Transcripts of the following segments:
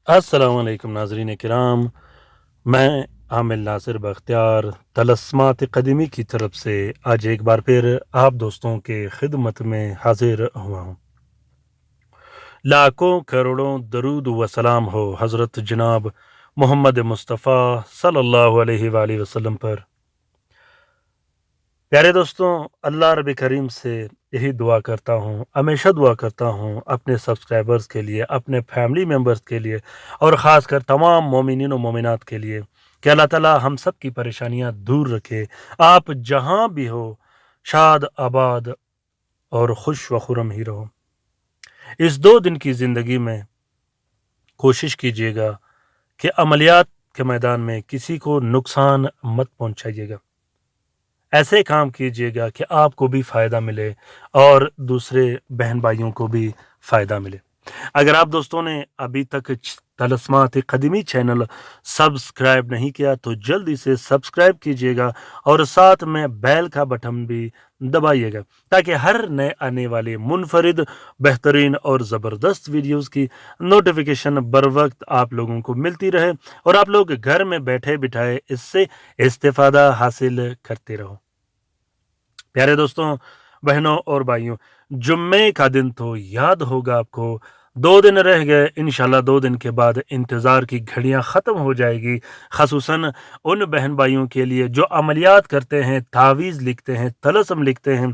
अस्सलाम वालेकुम नाज़रीन किराम। मैं आमिर नासिर बख्तियार तलस्मात क़दीमी की तरफ से आज एक बार फिर आप दोस्तों के खिदमत में हाजिर हुआ हूँ। लाखों करोड़ों दरूद व सलाम हो हज़रत जनाब मोहम्मद मुस्तफ़ा सल्लल्लाहु अलैहि वालैहि वसल्लम पर। प्यारे दोस्तों, अल्लाह रब करीम से यही दुआ करता हूँ, हमेशा दुआ करता हूँ अपने सब्सक्राइबर्स के लिए, अपने फैमिली मेम्बर्स के लिए और ख़ास कर तमाम मोमिनीन और मोमिनात के लिए कि अल्लाह ताला हम सब की परेशानियाँ दूर रखे। आप जहाँ भी हो शाद आबाद और खुश व खुरम ही रहो। इस 2 दिन की ज़िंदगी में कोशिश कीजिएगा कि अमलियात के मैदान में किसी को नुकसान मत पहुँचाइएगा। ऐसे काम कीजिएगा कि आपको भी फ़ायदा मिले और दूसरे बहन भाइयों को भी फ़ायदा मिले। अगर आप दोस्तों ने अभी तक तलस्मात क़दीमी चैनल सब्सक्राइब नहीं किया तो जल्दी से सब्सक्राइब कीजिएगा और साथ में बेल का बटन भी दबाइएगा ताकि हर नए आने वाले मुनफरिद बेहतरीन और ज़बरदस्त वीडियोस की नोटिफिकेशन बर वक्त आप लोगों को मिलती रहे और आप लोग घर में बैठे बिठाए इससे इस्तेफ़ादा हासिल करते रहो। प्यारे दोस्तों, बहनों और भाइयों, जुम्मे का दिन तो याद होगा आपको। 2 दिन रह गए, इंशाल्लाह 2 दिन के बाद इंतज़ार की घड़ियां ख़त्म हो जाएगी। ख़ुसूसन उन बहन भाइयों के लिए जो अमलियात करते हैं, तावीज़ लिखते हैं, तलस्म लिखते हैं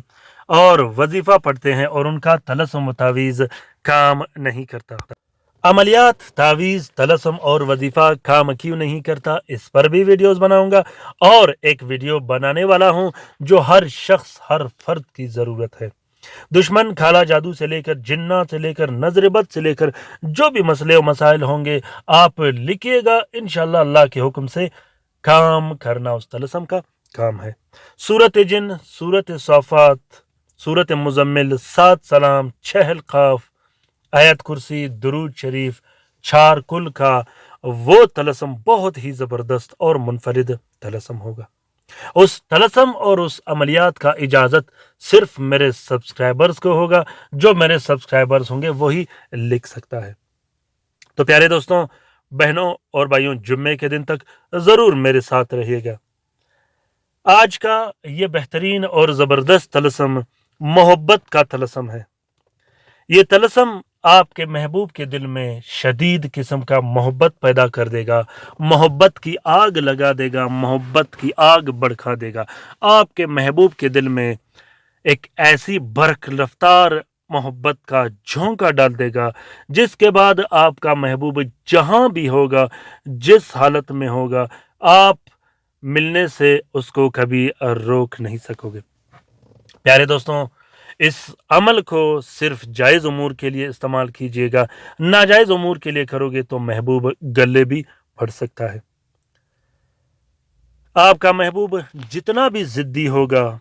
और वजीफ़ा पढ़ते हैं और उनका तलस्म व तावीज़ काम नहीं करता। अमलियात, तावीज़, तलस्म और वजीफ़ा काम क्यों नहीं करता, इस पर भी वीडियोस बनाऊंगा और एक वीडियो बनाने वाला हूं जो हर शख्स, हर फर्द की ज़रूरत है। दुश्मन खाला जादू से लेकर जिन्नात से लेकर नजरबद से लेकर जो भी मसले और मसाइल होंगे आप लिखिएगा, इंशाल्लाह अल्लाह के हुक्म से काम करना उस तलस्म का काम है। सूरत जिन, सूरत सौफात, सूरत मुजम्मिल, 7 सलाम, 6 क़ाफ, आयत कुर्सी, दुरूद शरीफ, 4 कुल का वो तलस्म बहुत ही ज़बरदस्त और मुनफरिद तलस्म होगा। उस तलस्म और उस अमलियात का इजाज़त सिर्फ मेरे सब्सक्राइबर्स को होगा। जो मेरे सब्सक्राइबर्स होंगे वही लिख सकता है। तो प्यारे दोस्तों, बहनों और भाइयों, जुम्मे के दिन तक ज़रूर मेरे साथ रहिएगा। आज का ये बेहतरीन और ज़बरदस्त तलस्म मोहब्बत का तलस्म है। ये तलस्म आपके महबूब के दिल में शदीद किस्म का मोहब्बत पैदा कर देगा, मोहब्बत की आग लगा देगा, मोहब्बत की आग भड़का देगा। आपके महबूब के दिल में एक ऐसी बरक रफ्तार मोहब्बत का झोंका डाल देगा जिसके बाद आपका महबूब जहां भी होगा, जिस हालत में होगा, आप मिलने से उसको कभी रोक नहीं सकोगे। प्यारे दोस्तों, इस अमल को सिर्फ जायज़ उमूर के लिए इस्तेमाल कीजिएगा। नाजायज़ उमूर के लिए करोगे तो महबूब गले भी पड़ सकता है। आपका महबूब जितना भी ज़िद्दी होगा,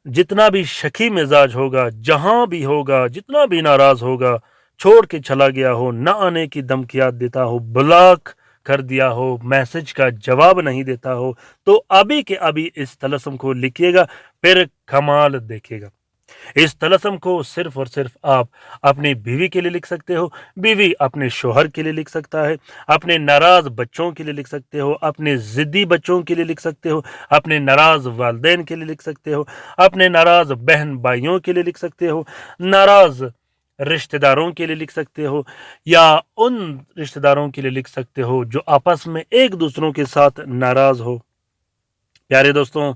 जितना भी शकी मिजाज होगा, जहां भी होगा, जितना भी नाराज होगा, छोड़ के चला गया हो, न आने की धमकियां देता हो, ब्लॉक कर दिया हो, मैसेज का जवाब नहीं देता हो, तो अभी के अभी इस तलस्म को लिखिएगा, फिर कमाल देखिएगा। इस तलस्म को सिर्फ और सिर्फ आप अपनी बीवी के लिए लिख सकते हो, बीवी अपने शोहर के लिए लिख सकता है, अपने नाराज बच्चों के लिए लिख सकते हो, अपने ज़िद्दी बच्चों के लिए लिख सकते हो, अपने नाराज वालिदैन के लिए लिख सकते हो, अपने नाराज बहन भाइयों के लिए लिख सकते हो, नाराज रिश्तेदारों के लिए लिख सकते हो या उन रिश्तेदारों के लिए लिख सकते हो जो आपस में एक दूसरों के साथ नाराज हो। प्यारे दोस्तों,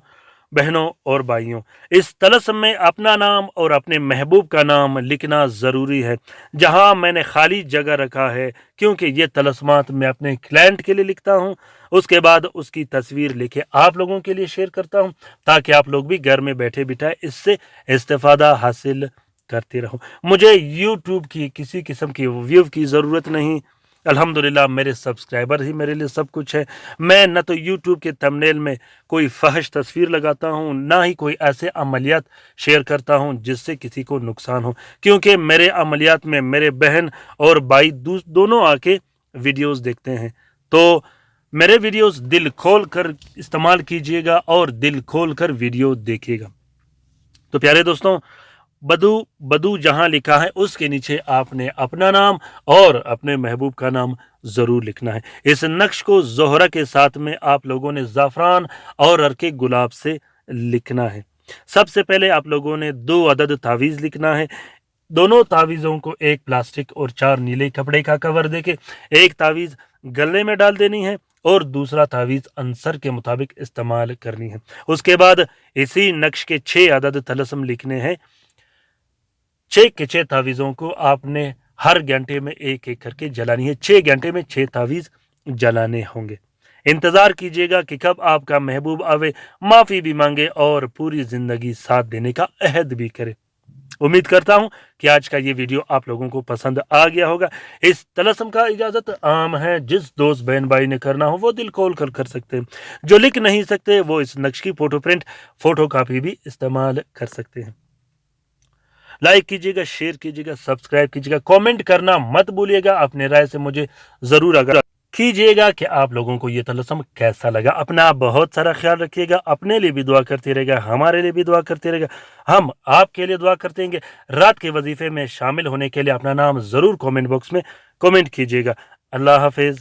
बहनों और भाइयों, इस तलस्म में अपना नाम और अपने महबूब का नाम लिखना ज़रूरी है। जहां मैंने खाली जगह रखा है, क्योंकि ये तलस्मात मैं अपने क्लाइंट के लिए लिखता हूं, उसके बाद उसकी तस्वीर लेके आप लोगों के लिए शेयर करता हूं ताकि आप लोग भी घर में बैठे बिठाए इससे इस्तेफादा हासिल करते रहो। मुझे यूट्यूब की किसी किस्म की व्यू की ज़रूरत नहीं। अल्हम्दुलिल्लाह मेरे सब्सक्राइबर ही मेरे लिए सब कुछ है। मैं न तो यूट्यूब के थंबनेल में कोई फहश तस्वीर लगाता हूँ, ना ही कोई ऐसे अमलियात शेयर करता हूँ जिससे किसी को नुकसान हो, क्योंकि मेरे अमलियात में मेरे बहन और भाई दोनों आके वीडियोस देखते हैं। तो मेरे वीडियोस दिल खोल कर इस्तेमाल कीजिएगा और दिल खोल कर वीडियो देखिएगा। तो प्यारे दोस्तों, بدو جہاں لکھا ہے اس کے نیچے آپ نے اپنا نام اور اپنے محبوب کا نام ضرور لکھنا ہے۔ اس نقش کو زہرہ کے ساتھ میں آپ لوگوں نے زعفران اور عرق گلاب سے لکھنا ہے۔ سب سے پہلے آپ لوگوں نے 2 عدد تعویذ لکھنا ہے۔ دونوں تعویذوں کو ایک پلاسٹک اور 4 نیلے کپڑے کا کور دے کے ایک تعویذ گلے میں ڈال دینی ہے اور دوسرا تعویذ عنصر کے مطابق استعمال کرنی ہے۔ اس کے بعد اسی نقش کے 6 عدد طلسم لکھنے ہیں۔ 6 کے 6 تعویذوں کو آپ نے ہر گھنٹے میں ایک ایک کر کے جلانی ہے۔ 6 گھنٹے میں 6 تعویذ جلانے ہوں گے۔ انتظار کیجیے گا کہ کب آپ کا محبوب آوے، معافی بھی مانگے اور پوری زندگی ساتھ دینے کا عہد بھی کرے۔ امید کرتا ہوں کہ آج کا یہ ویڈیو آپ لوگوں کو پسند آ گیا ہوگا۔ اس طلسم کا اجازت عام ہے، جس دوست بہن بھائی نے کرنا ہو وہ دل کھول کر سکتے ہیں، جو لکھ نہیں سکتے وہ اس نقش کی فوٹو پرنٹ فوٹو کاپی بھی استعمال کر سکتے ہیں۔ لائک کیجیے گا، شیئر کیجیے گا، سبسکرائب کیجیے گا، کامنٹ کرنا مت بھولیے گا، اپنے رائے سے مجھے ضرور آگاہ کیجیے گا کہ آپ لوگوں کو یہ طلسم کیسا لگا۔ اپنا بہت سارا خیال رکھیے گا، اپنے لیے بھی دعا کرتے رہے گا، ہمارے لیے بھی دعا کرتے رہے گا، ہم آپ کے لیے دعا کرتے ہیں۔ رات کے وظیفے میں شامل ہونے کے لیے اپنا نام ضرور کامنٹ باکس میں کامنٹ کیجیے گا۔ اللہ حافظ۔